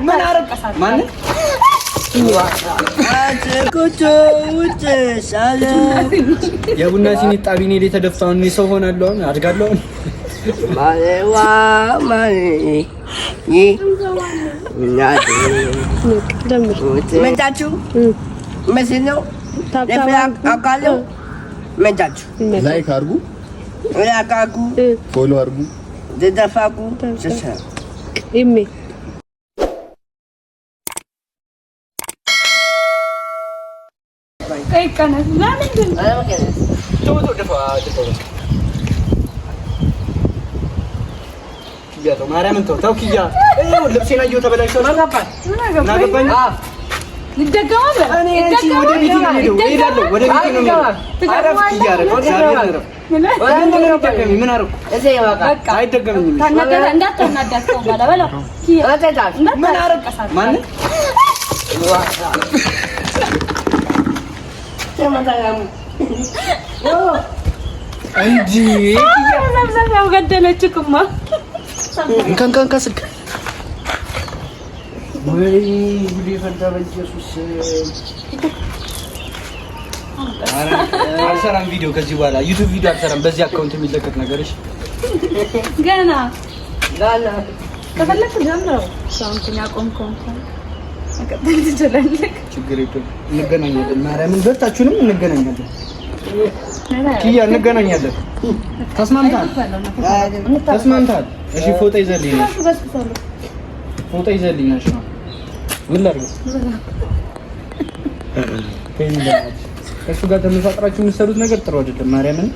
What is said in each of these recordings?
ምን አረብ ማን አትኩቱ ውጥሳለ የቡና ሲኒ ጣቢኔ ላይ ተደፍታውን እኔ ሰው ሆናለሁ አድጋለሁ ማለዋ ማለ መጣችሁ መስል ነው አቃለው መጣችሁ ላይክ አድርጉ አቃቁ ፎሎ አድርጉ ደደፋቁ ሰሰ ኢሜ ከነስ ለምንድን ቶቶ ደፋ ኪያ ተው ማርያምን ተው ኪያ ልብሴን አየሁ ተበላሽቶ ናገባኝ ይደገማል እኔ አንቺ ወደ ቤት ነው የምሄደው እሄዳለሁ ወደ ቤት ነው የምሄደው አረፍ ኪያ አረፍ ዛሬ አረፍ ምን አረፍ እዚህ በቃ አይደገምኝም ታናደደ እንዳትናደደው ባለበላ ኪያ አታታል ምን አረፍ ማን እንጂ ሰብሰብ ገደለችኩማ እንካን ከስልክ ወይ ጉዴ ፈንታ በኢየሱስ አልሰራም ቪዲዮ ከዚህ በኋላ ዩቲዩብ ቪዲዮ አልሰራም በዚህ አካውንት የሚለቀቅ ነገር እሺ ገና ጋላ ተፈለክ ጀምረው ሳንኩኝ አቆምኩኝ አቀጥል ትችላለህ ችግር የለም እንገናኛለን ማርያምን በታችሁንም እንገናኛለን ኪያ እንገናኛለን ተስማምታል እሺ ፎቶ ይዘልኝ ፎቶ ይዘልኝ እሺ ምን ላድርግ ከእሱ ጋር ተመሳጥራችሁ የምትሰሩት ነገር ጥሩ አይደለም ማርያምን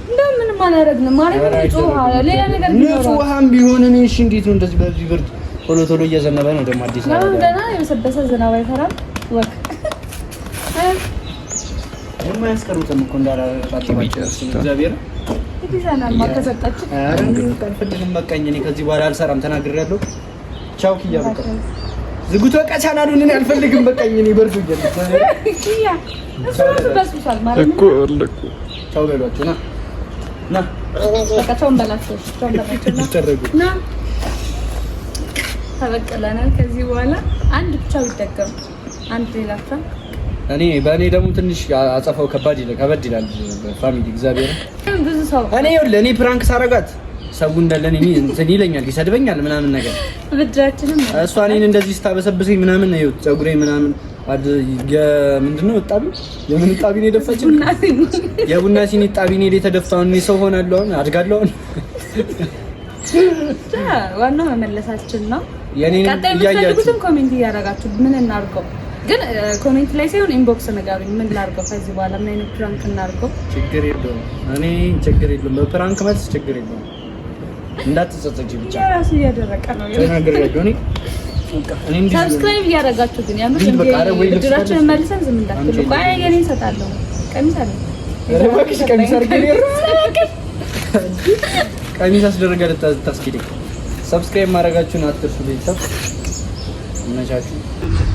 እንደምን ማላረግንም ማርያምን ጮሃ ሌላ ነገር ንጹሃም ቢሆን እኔ እሺ እንዴት ነው እንደዚህ በዚህ ብርድ ቶሎ እየዘነበ ነው ደግሞ አዲስ ነው ገና የሰበሰ ዝናብ አይፈራም ወክ የማያስቀሩትም እኮ እንዳላጣጣማቸው እግዚአብሔር ይዛና ማከሰጣች ካልፈልግም በቃኝ እኔ ከዚህ በኋላ አልሰራም ተናግሬያለሁ ቻው ኪያ በቃ ዝጉት በቃ ቻናሉን እኔ አልፈልግም በቃኝ እኔ በርዱኝ ኪያ እሱ በስብሳል ማለት እኮ አለኩ ቻው በሏቸው ና በቃ ቻው በላቸው ና ተበቀለናል ከዚህ በኋላ አንድ ብቻ ይደገም አንድ ሌላታ እኔ በእኔ ደግሞ ትንሽ አጸፋው ከበድ ይላል ፋሚሊ እግዚአብሔር ብዙ ሰው እኔ ይኸውልህ እኔ ፕራንክ ሳረጋት ሰው እንደለን እኔ እንትን ይለኛል ይሰድበኛል ምናምን ነገር ብድራችንም እሷ እኔን እንደዚህ ስታበሰብሰኝ ምናምን ነው ፀጉሬ ምናምን ምንድነው ጣቢ የምን ጣቢ ነው የደፋችኝ የቡና ሲኒ ጣቢ ነው የተደፋውን እኔ ሰው ሆናለሁ አድጋለሁ ዋናው መመለሳችን ነው የኔን ያያችሁትን ኮሜንት እያደረጋችሁ ምን እናርገው ግን ኮሜንት ላይ ሳይሆን ኢንቦክስ ንገሩኝ ምን ላርገው ከዚህ በኋላ ምን አይነት ፕራንክ እናርገው ችግር የለውም እኔ ችግር የለውም በፕራንክ መልስ ችግር የለውም እንዳትጸጸጂ ብቻ ራሱ እያደረቀ ነው ተናግሬያለሁ እኔ እንዴ ሰብስክራይብ እያደረጋችሁ ግን ያምር ብድራችንን መልሰን ዝም እንዳትሉ ቆይ የኔ እሰጣለሁ ቀሚስ አለ ረባክሽ ቀሚስ አርገኝ ቀሚስ አስደረገ ልታስኪድ ሰብስክራይብ ማድረጋችሁን አትርሱ ቤተሰብ እናቻችሁ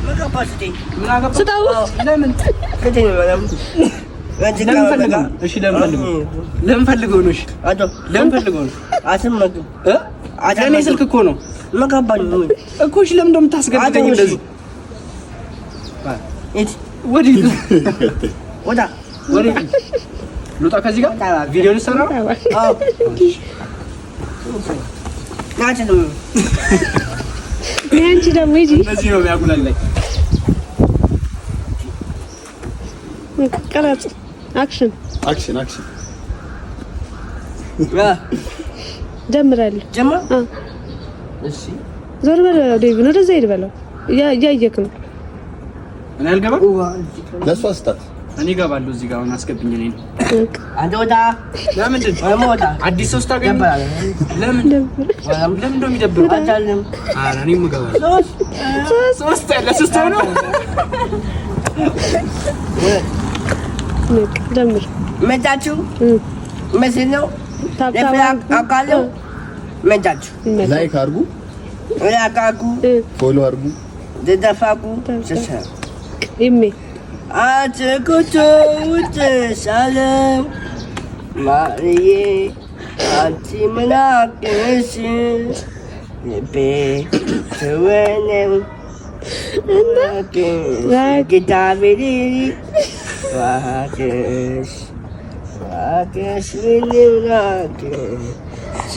መጋባስቲ ምን አገባ ስታው ለምን ከቴ ነው እሺ ለምን ፈልገው ነው እሺ አዶ ለምን ፈልገው ነው አትመጡ እኔ ስልክ እኮ ነው መጋባኝ እኮ እሺ ለምን እንደምታስገድደኝ እንደዚህ እት ወዲህ ወዳ ሉጣ ከዚህ ጋር ቪዲዮ ልሰራ አዎ ናቸው ነው ያንቺ ደግሞ ይጂ እዚህ ነው የሚያጉላልኝ ቀረጽ አክሽን ጀምራለሁ ጀምር እሺ ዞር በለው ዴቪ ነው ወደዛ ሄድ በለው እያየክ ነው እኔ አልገባም ለሷ ስታት እኔ እገባለሁ እዚህ ጋር አሁን አስገብኝ ነኝ አንተ ወጣ ለምንድን ወጣ አዲስ ሰው ስታገኝ ለምን እንደው የሚደብረው አታልም ኧረ እኔም እገባለሁ ሶስት ነው ጀምር መጣችሁ መስል ነው አቃለው መጣችሁ ላይክ አድርጉ አቃቁ ፎሎ አድርጉ ደደፋቁ ሰሰ ኢሜ አትኩቱ ውጥሳለው ማርዬ አንቺ ምናቅሽ ልቤ ትወነው ጌታቤሪ እባክሽ እባክሽ እባክሽ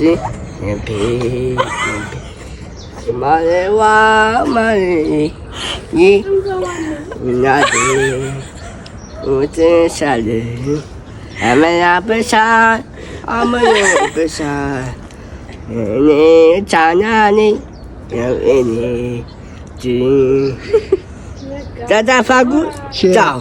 ማለዋ ማለ እናቴ ውጥሻል አመላበሻል አመላበሻል እኔ ቻናኔ እኔ ተጠፋጉ ቻው